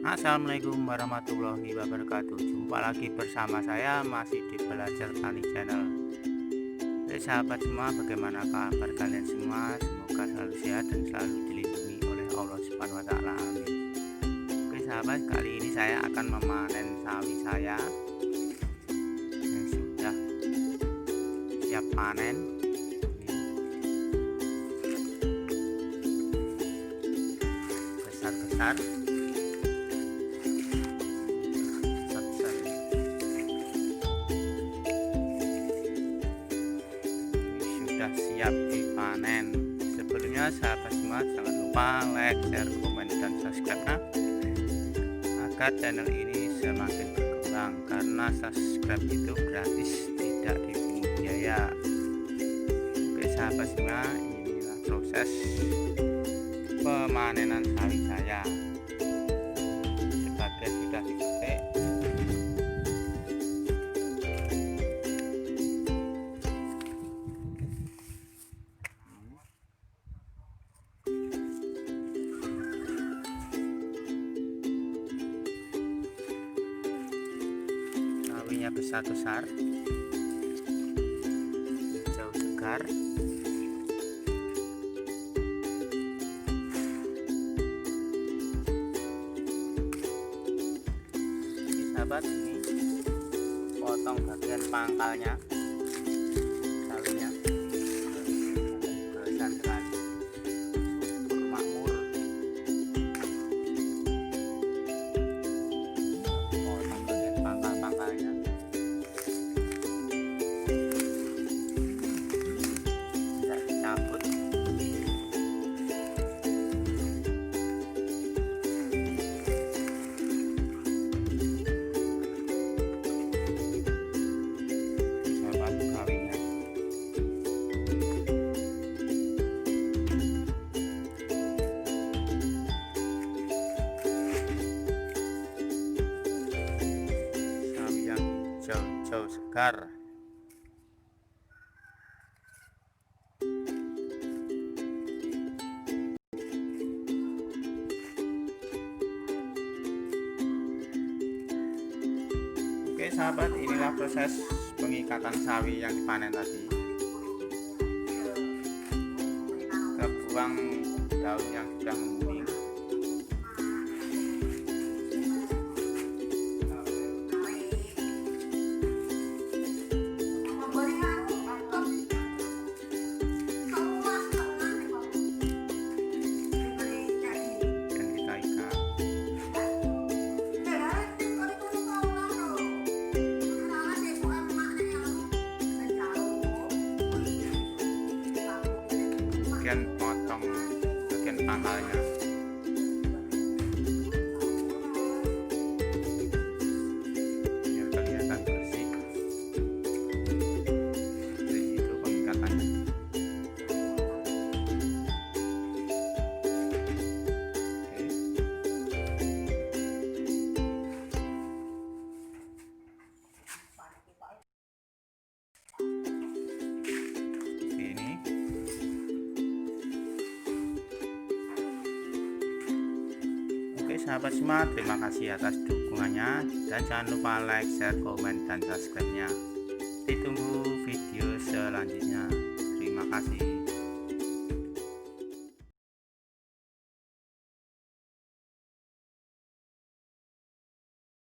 Assalamualaikum warahmatullahi wabarakatuh. Jumpa lagi bersama saya masih di Belajar Tani Channel. Oke sahabat semua, bagaimana kabar kalian semua? Semoga selalu sehat dan selalu dilindungi oleh Allah Subhanahu wa taala. Amin. Oke sahabat, kali ini saya akan memanen sawi saya yang sudah siap panen. Besar-besar. Siap dipanen. Sebelumnya sahabat semua, jangan lupa like, share, komen, dan subscribe agar channel ini semakin berkembang, karena subscribe itu gratis, tidak dipungut biaya. Oke sahabat semua, inilah proses pemanenan sawi saya. Sebagian sudah dipetik, sawinya besar-besar, hijau segar. Ini sahabat, ini potong bagian pangkalnya sawinya, besar sekali, subur makmur. Potong bagian pangkal-pangkalnya. Cabut. Sahabat sawinya. Sawi yang hijau-hijau segar. Oke sahabat, inilah proses pengikatan sawi yang dipanen tadi. Kita buang daun yang sudah menguning. Dan kita ikat. Kemudian potong bagian pangkalnya. Biar kelihatan bersih. Jadi itu pengikatannya. Ini oke sahabat semua, terima kasih atas dukungannya, dan jangan lupa like, share, komen, dan subscribe nya. Ditunggu video selanjutnya. Terima kasih.